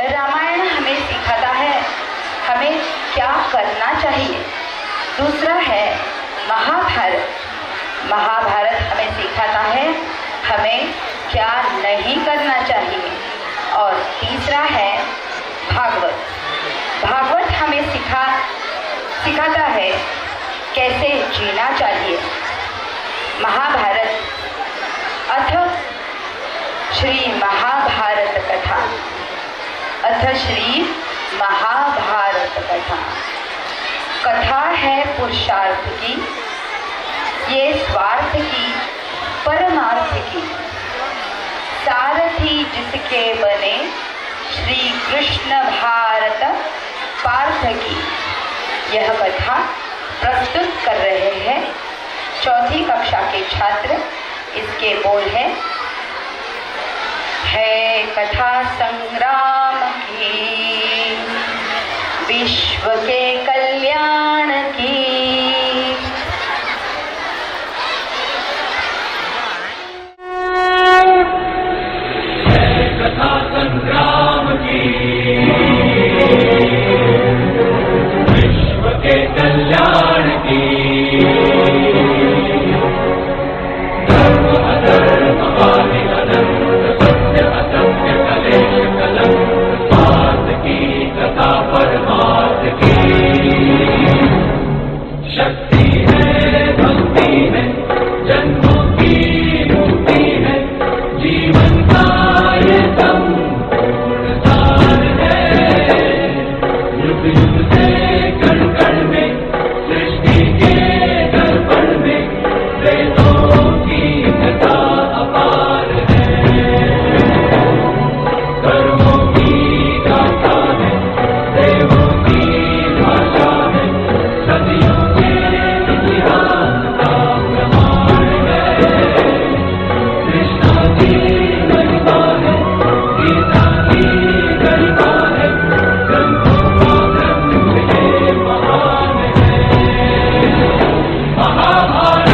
रामायण हमें सिखाता है हमें क्या करना चाहिए। दूसरा है महाभारत। महाभारत हमें सिखाता है हमें क्या नहीं करना चाहिए। और तीसरा है भागवत। भागवत हमें सिखाता है कैसे जीना चाहिए। महाभारत अथ श्री महाभारत कथा। अथ श्री महाभारत कथा। कथा है पुरुषार्थ की, ये स्वार्थ की परमार्थ की। सारथी जिसके बने श्री कृष्ण भारत पार्थ की। यह कथा प्रस्तुत कर रहे हैं चौथी कक्षा के छात्र। इसके बोल है कथा संग्राम की, विश्व के कल्याण की। कथा संग्राम की, विश्व के कल्याण की। धर्म अधर्म आदि अनंत, सत्य असत्य कलेश कलंक। स्वार्थ की कथा परमार्थ की। शक्ति है भक्ति है, जन्मों की मुक्ति है। जीवन का ये संपूर्ण सार है। युग युग से कण कण में, सृष्टि के दर्पण में, वेदों की कथा अपार है। कर्मों की गाथा है, देवों की भाषा है। सदियों के इतिहास का प्रमाण है। कृष्णा की महिमा है, गीता की गरिमा है। ग्रंथों का ग्रंथ ये महान है। महाभारत।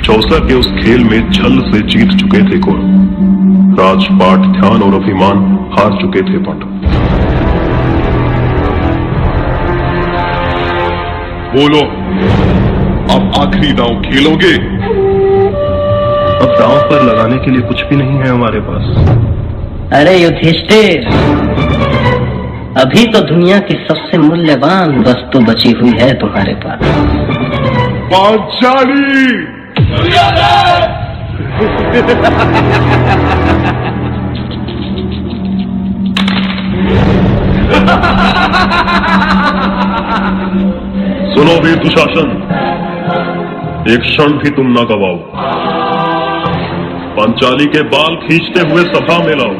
चौसा के उस खेल में छल से जीत चुके थे कौरव। राजपाट, ध्यान और अभिमान हार चुके थे पांडव। बोलो, अब आखिरी दांव खेलोगे? अब दांव पर लगाने के लिए कुछ भी नहीं है हमारे पास। अरे युधिष्ठिर, अभी तो दुनिया की सबसे मूल्यवान वस्तु बची हुई है तुम्हारे पास। पांचाली। सुनो वीर दुशासन, एक क्षण भी तुम ना गवाओ। पांचाली के बाल खींचते हुए सभा में लाओ।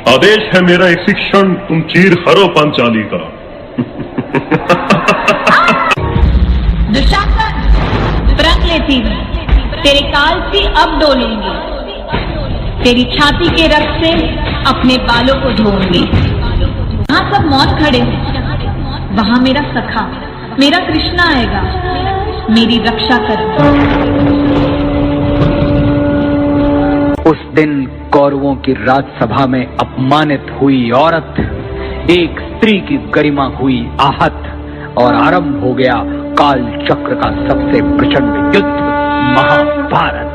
आदेश है मेरा, इसी क्षण तुम चीर हरो पांचाली का। दुशासन, व्रत लेती हूँ, तेरे काल से अब डोलूंगी। तेरी छाती के रक्त से अपने बालों को धोऊंगी। वहाँ सब मौत खड़े हैं, वहाँ मेरा सखा, मेरा कृष्णा आएगा, मेरी रक्षा कर। उस दिन कौरवों की राजसभा में अपमानित हुई औरत, एक स्त्री की गरिमा हुई आहत और आरंभ हो गया काल चक्र का सबसे प्रचंड युद्ध, महाभारत।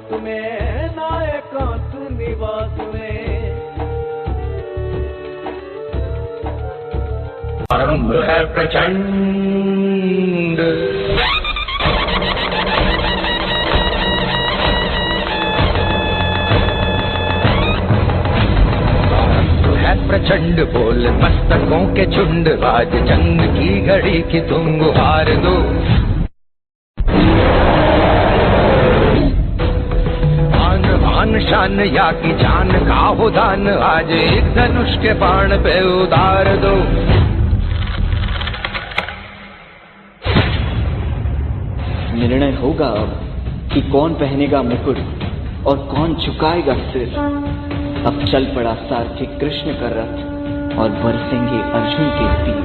पास में ना एकांत निवास में। आरंभ है प्रचंड, प्रचंड बोल मस्तकों के झुंड, आज जंग की घड़ी की तुम गुहार दो। आन बान शान या की जान का हो दान, आज एक धनुष के बाण पे उतार दो। निर्णय होगा अब कि कौन पहनेगा मुकुट और कौन झुकाएगा सिर। अब चल पड़ा सारथी कृष्ण का रथ और बरसेंगे अर्जुन के तीर।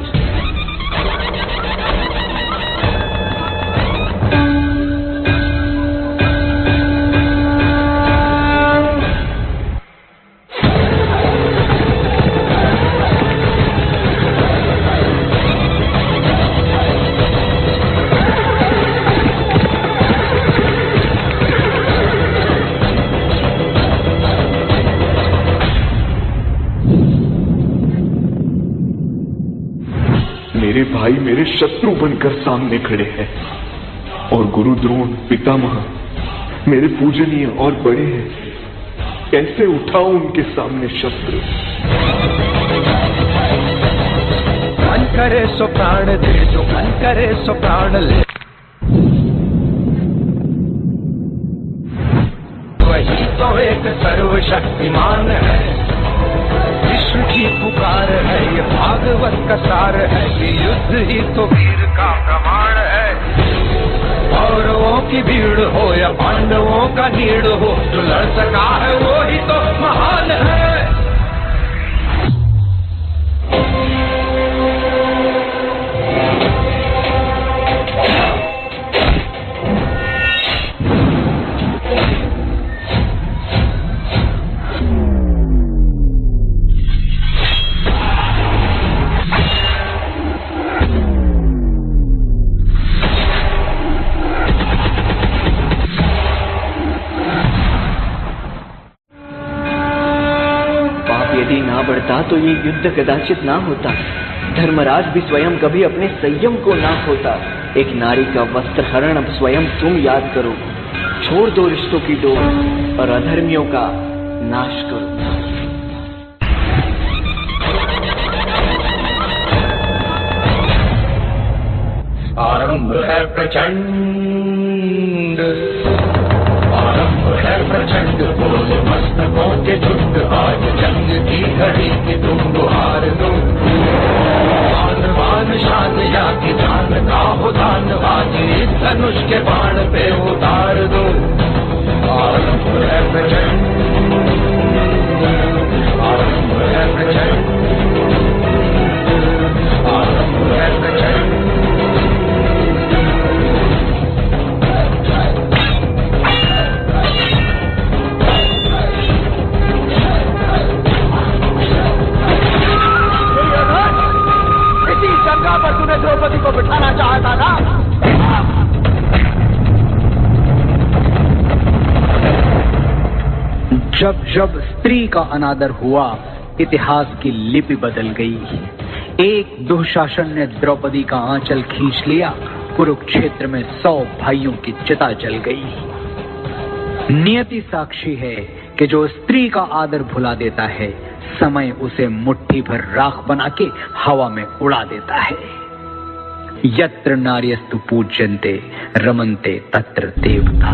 मेरे भाई मेरे शत्रु बनकर सामने खड़े हैं और गुरु द्रोण पितामह मेरे पूजनीय और बड़े हैं। कैसे उठाऊं उनके सामने शस्त्र। मन करे सो प्राण दे, जो मन करे सो प्राण ले। वही तो एक सर्वशक्तिमान है, विश्व की पुकार है, ये भागवत का सार है, ये युद्ध ही तो वीर का प्रमाण है। कौरवों की भीड़ हो या पांडवों का नीड़ हो, जो लड़ सका है वो ही तो महान है। यदि ना बढ़ता तो ये युद्ध कदाचित ना होता। धर्मराज भी स्वयं कभी अपने संयम को ना खोता। एक नारी का वस्त्र हरण अब स्वयं तुम याद करो। छोड़ दो रिश्तों की डोर और अधर्मियों का नाश करो। आरंभ है प्रचंड, आरंभ है प्रचंड बोल मस्तकों के झुंड, आज जंग की घड़ी की तुम गुहार दो। आन बान शान या की जान का हो दान, आज इस धनुष के बाण पे उतार दो। आरंभ है प्रचंड, आरंभ है प्रचंड, आरंभ है प्रचंड। पर तूने द्रौपदी को बिठाना चाहता था। जब जब स्त्री का अनादर हुआ, इतिहास की लिपि बदल गई। एक दुशासन ने द्रौपदी का आंचल खींच लिया, कुरुक्षेत्र में 100 भाइयों की चिता जल गई। नियति साक्षी है कि जो स्त्री का आदर भुला देता है, समय उसे मुट्ठी भर राख बना के हवा में उड़ा देता है। यत्र नार्यस्तु पूज्यन्ते रमन्ते तत्र देवता।